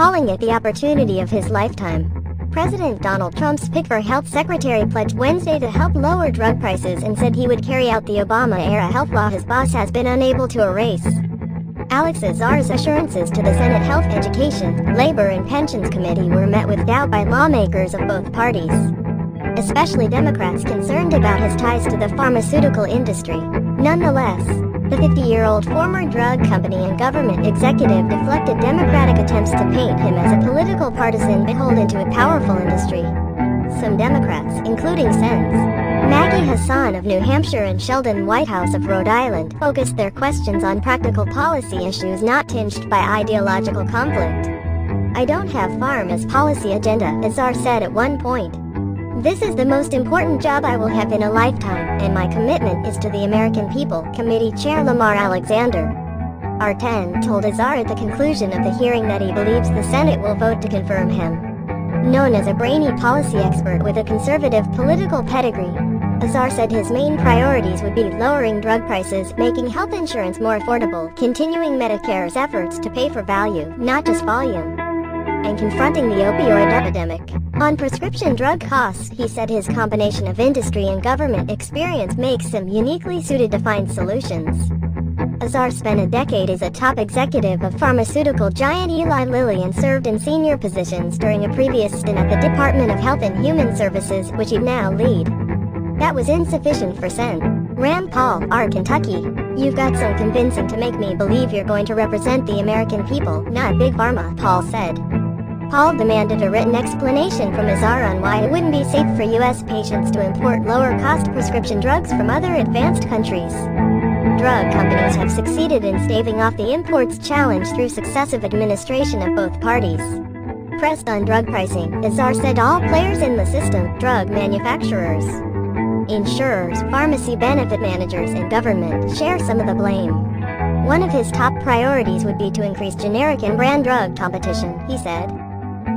calling it the opportunity of his lifetime. President Donald Trump's pick for health secretary pledged Wednesday to help lower drug prices and said he would carry out the Obama-era health law his boss has been unable to erase. Azar's assurances to the Senate Health, Education, Labor and Pensions Committee were met with doubt by lawmakers of both parties, especially Democrats concerned about his ties to the pharmaceutical industry. Nonetheless, the 50-year-old former drug company and government executive deflected Democratic attempts to paint him as a political partisan beholden to a powerful industry. Some Democrats, including Sens, Maggie, Hassan of New Hampshire and Sheldon, Whitehouse of Rhode Island, focused their questions on practical policy issues not tinged by ideological conflict. "I don't have farm as policy agenda," Azar said at one point. "This is the most important job I will have in a lifetime, and my commitment is to the American people," Committee Chair Lamar Alexander, R10, told Azar at the conclusion of the hearing that he believes the Senate will vote to confirm him. Known as a brainy policy expert with a conservative political pedigree, Azar said his main priorities would be lowering drug prices, making health insurance more affordable, continuing Medicare's efforts to pay for value, not just volume, and confronting the opioid epidemic. On prescription drug costs, he said his combination of industry and government experience makes him uniquely suited to find solutions. Azar spent a decade as a top executive of pharmaceutical giant Eli Lilly and served in senior positions during a previous stint at the Department of Health and Human Services, which he'd now lead. That was insufficient for Sen. Rand Paul, R. Kentucky. "You've got some convincing to make me believe you're going to represent the American people, not Big Pharma," Paul said. Paul demanded a written explanation from Azar on why it wouldn't be safe for U.S. patients to import lower-cost prescription drugs from other advanced countries. Drug companies have succeeded in staving off the imports challenge through successive administration of both parties. Pressed on drug pricing, Azar said all players in the system, drug manufacturers, insurers, pharmacy benefit managers, and government, share some of the blame. One of his top priorities would be to increase generic and brand drug competition, he said.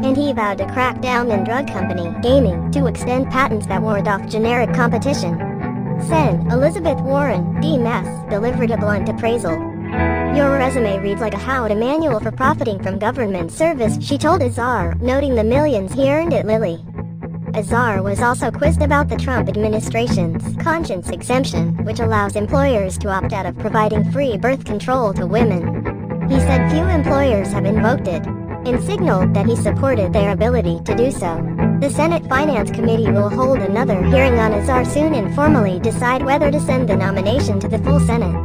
And he vowed to crack down on drug company, aiming to extend patents that ward off generic competition. Sen. Elizabeth Warren, D.M.S., delivered a blunt appraisal. "Your resume reads like a how-to manual for profiting from government service," she told Azar, noting the millions he earned at Lilly. Azar was also quizzed about the Trump administration's conscience exemption, which allows employers to opt out of providing free birth control to women. He said few employers have invoked it, and signaled that he supported their ability to do so. The Senate Finance Committee will hold another hearing on Azar soon and formally decide whether to send the nomination to the full Senate.